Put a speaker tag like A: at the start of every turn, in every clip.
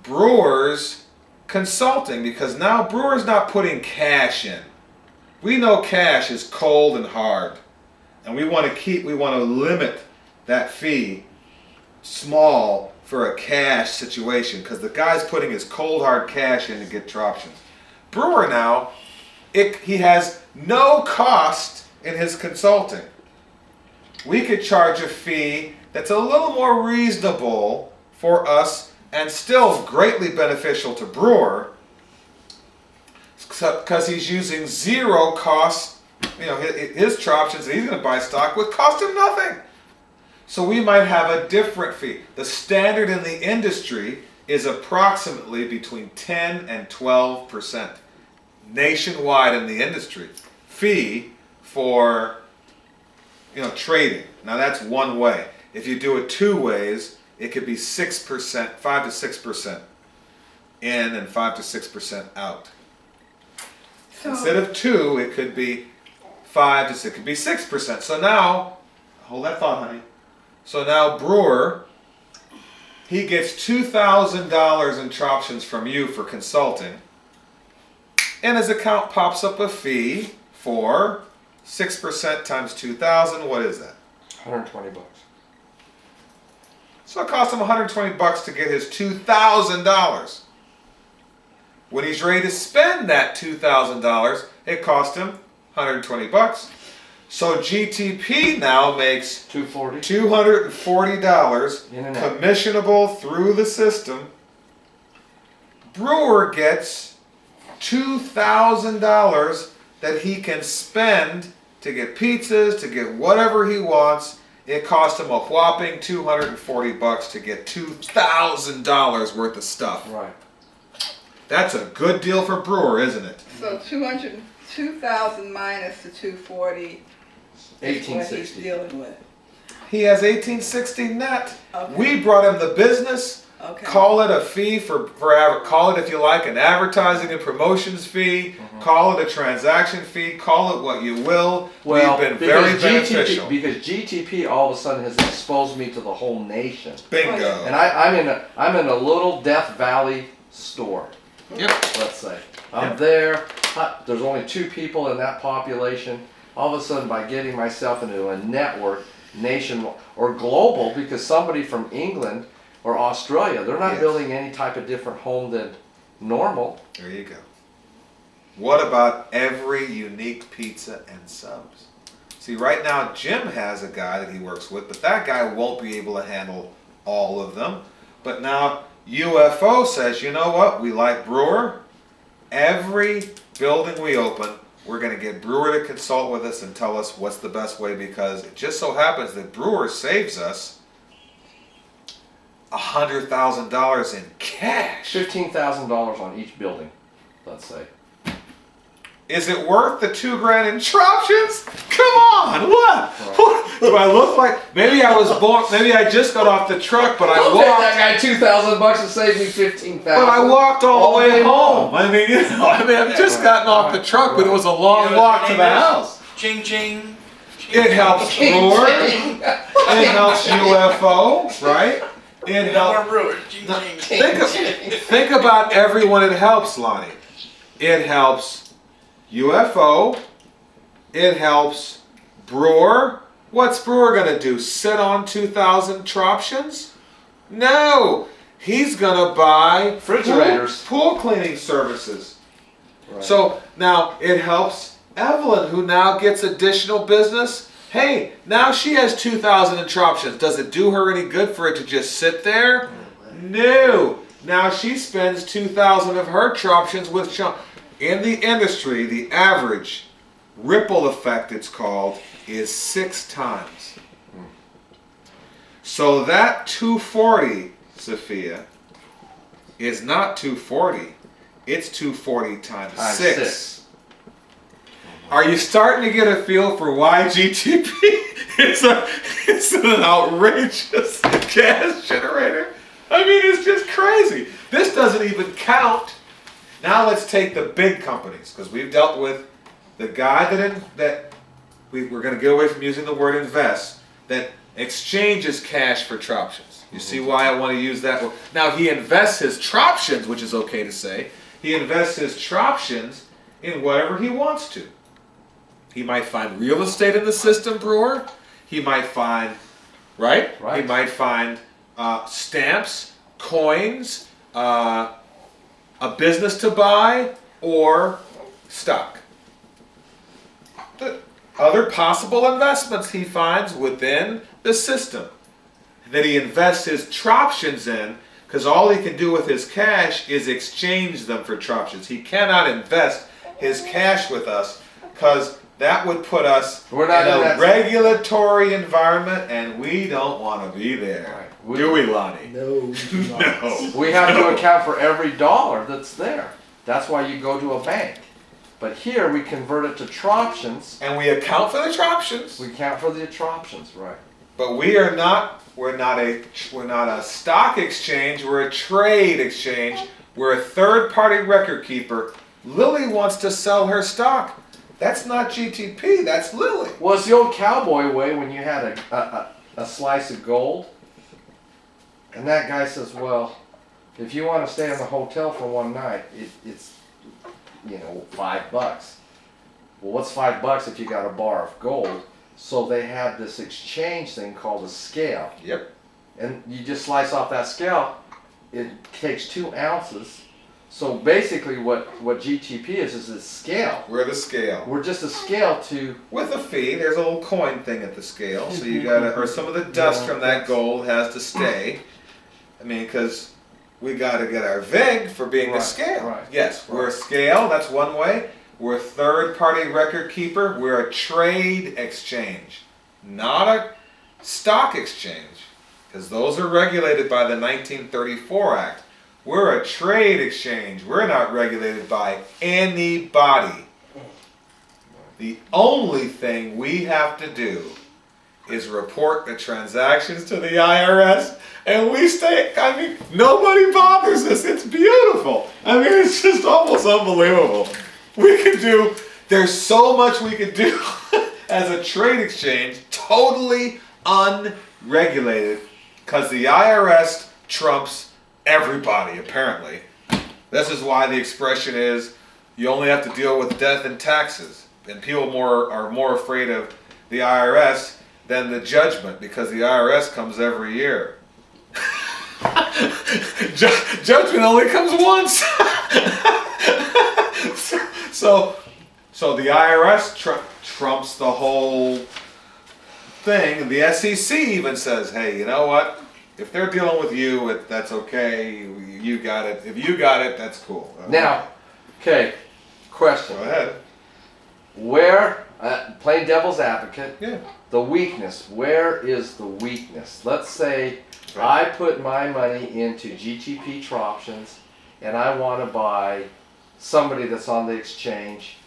A: Brewer's consulting, because now Brewer's not putting cash in. We know cash is cold and hard, and we want to limit that fee small for a cash situation, because the guy's putting his cold hard cash in to get Troptions. Brewer now, he has no cost in his consulting. We could charge a fee that's a little more reasonable for us and still greatly beneficial to Brewer, because he's using zero cost. You know, his Troptions that he's going to buy stock with cost him nothing. So we might have a different fee. The standard in the industry is approximately between 10 and 12% nationwide in the industry fee for, you know, trading. Now that's one way. If you do it two ways, it could be 6%, 5 to 6% in and 5 to 6% out. So instead of 2, it could be 5 to 6. It could be 6%. So now, hold that thought, honey. So now Brewer, he gets $2,000 in Troptions from you for consulting, and his account pops up a fee for 6% times 2,000. What is that?
B: $120.
A: So it costs him $120 to get his $2,000. When he's ready to spend that $2,000, it cost him $120. So GTP now makes $240 commissionable through the system. Brewer gets $2,000 that he can spend to get pizzas, to get whatever he wants. It cost him a whopping $240 to get $2,000 worth of stuff.
B: Right.
A: That's a good deal for Brewer, isn't it?
C: So 2,000 minus the 240 is what he's dealing with.
A: He has $1,860 net.
C: Okay.
A: We brought him the business.
C: Okay.
A: Call it a fee call it, if you like, an advertising and promotions fee. Mm-hmm. Call it a transaction fee. Call it what you will.
B: Well,
A: we've been very beneficial.
B: Because GTP all of a sudden has exposed me to the whole nation.
A: Bingo.
B: And I'm in a little Death Valley store.
A: Yep.
B: Let's say I'm there. There's only 2 people in that population. All of a sudden, by getting myself into a network, nation or global, because somebody from England or Australia, they're not building any type of different home than normal.
A: There you go. What about every unique pizza and subs? See, right now Jim has a guy that he works with, but that guy won't be able to handle all of them. But now UFO says, you know what? We like Brewer. Every building we open, we're going to get Brewer to consult with us and tell us what's the best way, because it just so happens that Brewer saves us $100,000 in cash.
B: $15,000 on each building, let's say.
A: Is it worth the $2,000 in Troptions? Come on, what? What? Do I look like? Maybe I was born. Maybe I just got off the truck, but I walked.
B: That guy $2,000 to save me $15,000.
A: But I walked all the way home. I mean, I've just gotten off the truck, but it was a long walk to the house.
D: Ching ching.
A: It helps Brewer. It helps UFO, right? It helps. Think about everyone it helps, Lonnie. It helps UFO. It helps Brewer. What's Brewer going to do? Sit on 2,000 Troptions? No. He's going to buy
B: refrigerators,
A: pool cleaning services.
B: Right.
A: So now it helps Evelyn, who now gets additional business. Hey, now she has 2,000 in Troptions. Does it do her any good for it to just sit there? No. Now she spends 2,000 of her Troptions with Sean. In the industry, the average ripple effect, it's called, is 6 times. So that 240, Sophia, is not 240. It's 240 times 6. Are you starting to get a feel for why GTP is an outrageous cash generator? I mean, it's just crazy. This doesn't even count. Now let's take the big companies, because we've dealt with the guy that we're going to get away from using the word invest, that exchanges cash for Troptions. You see why I want to use that? Now he invests his troptions, which is okay to say. He invests his troptions in whatever he wants to. He might find real estate in the system, Brewer. He might find, right? He might find stamps, coins, a business to buy, or stock. The other possible investments he finds within the system that he invests his troptions in, because all he can do with his cash is exchange them for troptions. He cannot invest his cash with us, because that would put us in a regulatory environment, and we don't want to be there. Right. Do we, Lonnie?
D: No.
A: No.
B: We have to account for every dollar that's there. That's why you go to a bank. But here we convert it to troptions.
A: And we account for the troptions.
B: We account for the troptions, right?
A: But we're not a stock exchange. We're a trade exchange. We're a third-party record keeper. Lily wants to sell her stock. That's not GTP, that's Lily.
B: Well, it's the old cowboy way when you had a slice of gold. And that guy says, well, if you want to stay in the hotel for one night, it's, $5. Well, what's $5 if you got a bar of gold? So they had this exchange thing called a scale.
A: Yep.
B: And you just slice off that scale. It takes 2 ounces. So basically what GTP is a scale.
A: We're the scale.
B: We're just a scale to...
A: With a fee, there's a little coin thing at the scale, so you gotta, or some of the dust from that gold has to stay. I mean, because we gotta get our VIG for being the scale.
B: Right.
A: Yes, we're a scale, that's one way. We're a third-party record keeper. We're a trade exchange, not a stock exchange, because those are regulated by the 1934 Act. We're a trade exchange. We're not regulated by anybody. The only thing we have to do is report the transactions to the IRS, and we stay, nobody bothers us. It's beautiful. It's just almost unbelievable. There's so much we could do as a trade exchange, totally unregulated, because the IRS trumps everybody, apparently. This is why the expression is, you only have to deal with death and taxes. And people are more afraid of the IRS than the judgment, because the IRS comes every year. Judgment only comes once. So the IRS trumps the whole thing. The SEC even says, hey, you know what? If they're dealing with you, that's okay. You got it. If you got it, that's cool.
B: Now, okay, question.
A: Go ahead.
B: Where, playing devil's advocate,
A: Yeah.
B: the weakness, where is the weakness? Let's say I put my money into GTP Troptions and I want to buy somebody that's on the exchange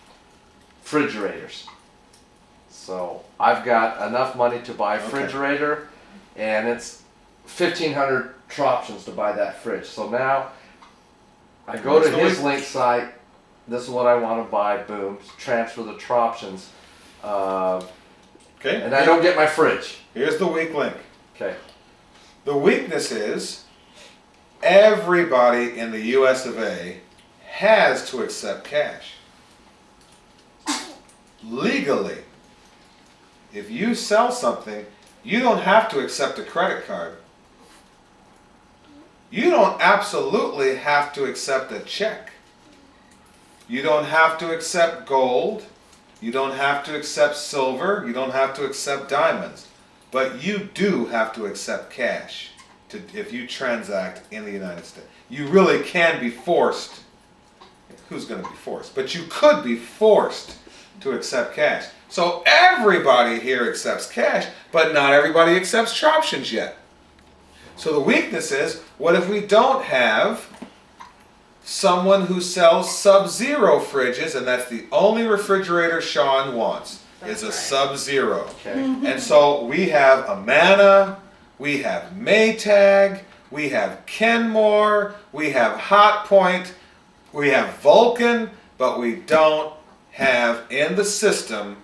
B: refrigerators. So I've got enough money to buy a refrigerator, and it's 1,500 Troptions to buy that fridge. So now I go to his link site. This is what I want to buy. Boom. Transfer the Troptions.
A: Okay.
B: And I don't get my fridge.
A: Here's the weak link.
B: Okay.
A: The weakness is everybody in the US of A has to accept cash. Legally. If you sell something, you don't have to accept a credit card. You don't absolutely have to accept a check. You don't have to accept gold. You don't have to accept silver. You don't have to accept diamonds. But you do have to accept cash if you transact in the United States. You really can be forced. Who's going to be forced? But you could be forced to accept cash. So everybody here accepts cash, but not everybody accepts Troptions yet. So the weakness is, what if we don't have someone who sells Sub-Zero fridges, and that's the only refrigerator Sean wants, is a Sub-Zero.
B: Okay.
A: And so we have Amana, we have Maytag, we have Kenmore, we have Hotpoint, we have Vulcan, but we don't have in the system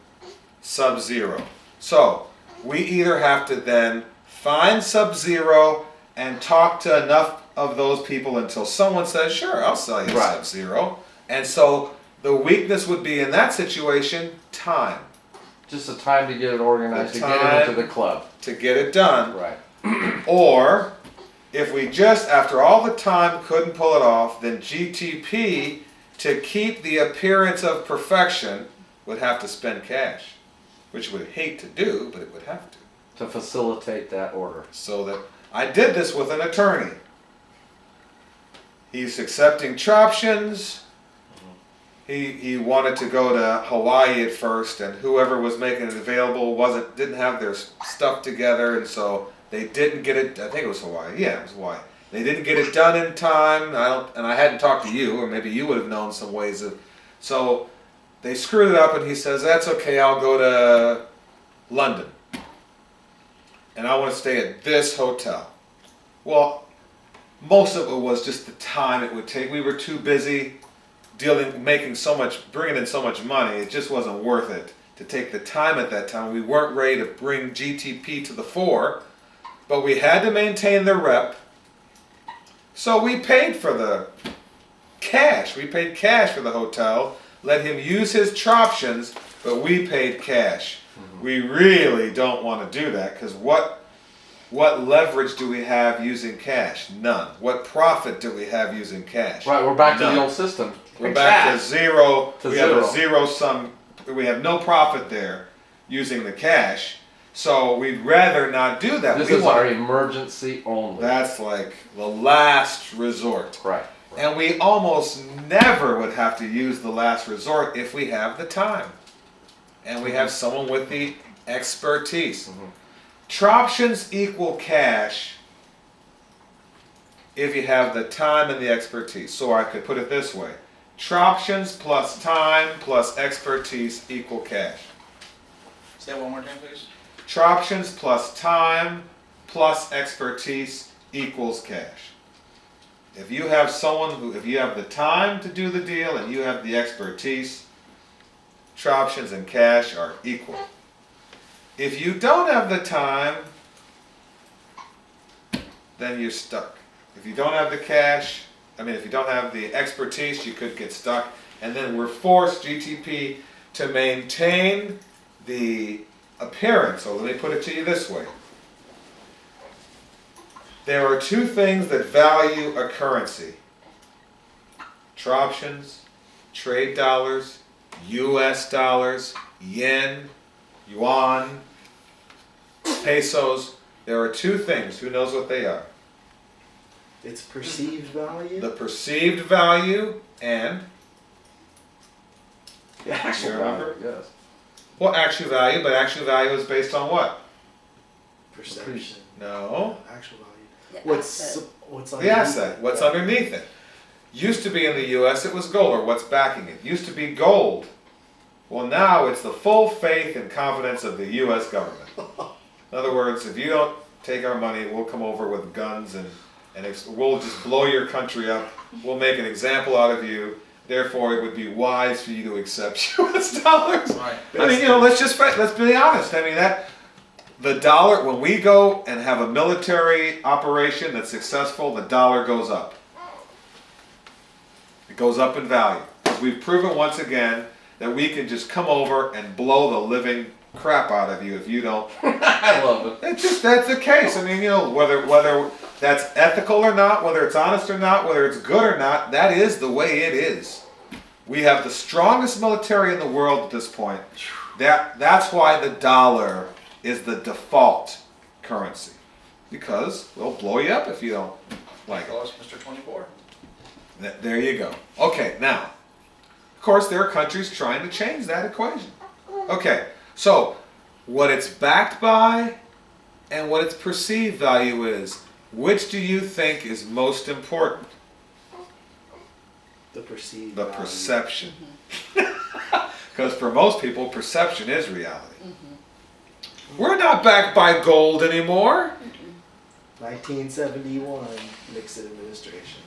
A: Sub-Zero. So we either have to then find Sub-Zero and talk to enough of those people until someone says, sure, I'll sell you
B: Right.
A: Sub-Zero. And so the weakness would be in that situation, time.
B: Just a time to get it organized,
A: The
B: to get it
A: time.
B: into the club.
A: To get it done.
B: Right.
A: Or if we just, after all the time, couldn't pull it off, then GTP, to keep the appearance of perfection, would have to spend cash, which would hate to do, but it would have to.
B: To facilitate that order.
A: So that I did this with an attorney. He's accepting Troptions. He wanted to go to Hawaii at first, and whoever was making it available didn't have their stuff together, and so they didn't get it. I think it was Hawaii. Yeah, it was Hawaii. They didn't get it done in time. I hadn't talked to you, or maybe you would have known some ways of. So they screwed it up, and he says, "That's okay. I'll go to London, and I want to stay at this hotel." Well, most of it was just the time it would take. We were too busy bringing in so much money. It just wasn't worth it to take the time at that time. We weren't ready to bring GTP to the fore, but we had to maintain the rep. So we paid for the cash. We paid cash for the hotel, let him use his Troptions, but we paid cash. We really don't want to do that, because what leverage do we have using cash? None. What profit do we have using cash?
B: Right, we're back to
A: None.
B: the old system.
A: We're back to zero.
B: To
A: We have a
B: zero.
A: zero sum. We have no profit there using the cash. So we'd rather not do that.
B: This
A: We
B: is
A: want-
B: our emergency only.
A: That's like the last resort.
B: Right.
A: And we almost never would have to use the last resort if we have the time. And we have someone with the expertise. Troptions equal cash if you have the time and the expertise. So I could put it this way. Troptions plus time plus expertise equal cash.
D: Say that one more time, please.
A: Troptions plus time plus expertise equals cash. If you have if you have the time to do the deal and you have the expertise, Troptions and cash are equal. If you don't have the time, then you're stuck. If you don't have the cash, if you don't have the expertise, you could get stuck. And then we're forced, GTP, to maintain the appearance. So let me put it to you this way. There are two things that value a currency. Troptions, trade dollars, US dollars, yen, yuan, pesos. There are two things. Who knows what they are?
E: It's perceived value.
A: The perceived value and,
B: The actual
A: You remember?
B: value, yes.
A: well, actual value, but actual value is based on what?
E: Perception.
A: No.
E: Actual value.
C: The
E: What's
C: asset.
E: what's
A: The
E: underneath
A: asset. What's
E: that?
A: underneath it? Used to be in the US, it was gold, or what's backing it. Used to be gold. Well, now it's the full faith and confidence of the US government. In other words, if you don't take our money, we'll come over with guns and we'll just blow your country up. We'll make an example out of you. Therefore, it would be wise for you to accept US dollars.
D: Right.
A: Let's be honest. The dollar, when we go and have a military operation that's successful, the dollar goes up. It goes up in value. Because we've proven once again that we can just come over and blow the living crap out of you if you don't.
B: I love it.
A: That's the case. Whether that's ethical or not, whether it's honest or not, whether it's good or not, that is the way it is. We have the strongest military in the world at this point. That's why the dollar is the default currency. Because we'll blow you up if you don't like
D: Call
A: it.
D: us Mr. 24.
A: There you go. Okay, now, of course, there are countries trying to change that equation. Okay, so what it's backed by and what its perceived value is, which do you think is most important?
E: The perceived
A: The
E: value.
A: perception. Because for most people, perception is reality. We're not backed by gold anymore.
E: 1971 Nixon administration.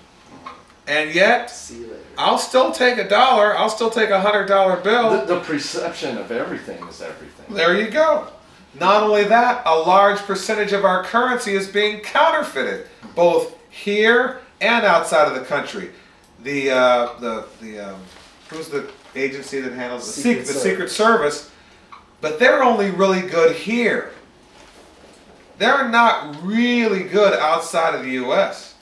A: And yet,
E: See you later.
A: I'll still take $1. I'll still take $100 bill.
B: The perception of everything is everything.
A: There you go. Not only that, a large percentage of our currency is being counterfeited, both here and outside of the country. Who's the agency that handles the Secret Service? But they're only really good here. They're not really good outside of the U.S.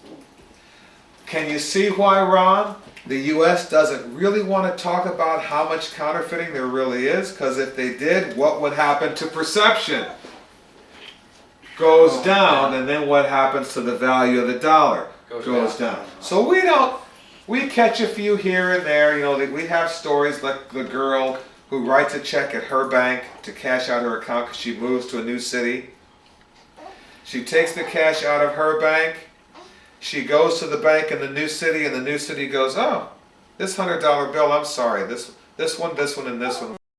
A: Can you see why, Ron? The U.S. doesn't really want to talk about how much counterfeiting there really is, because if they did, what would happen to perception? Goes down, and then what happens to the value of the dollar? Goes down. So we catch a few here and there. You know, we have stories like the girl who writes a check at her bank to cash out her account because she moves to a new city. She takes the cash out of her bank. She goes to the bank in the new city, and the new city goes, "Oh, this $100 bill, I'm sorry, this one, and this one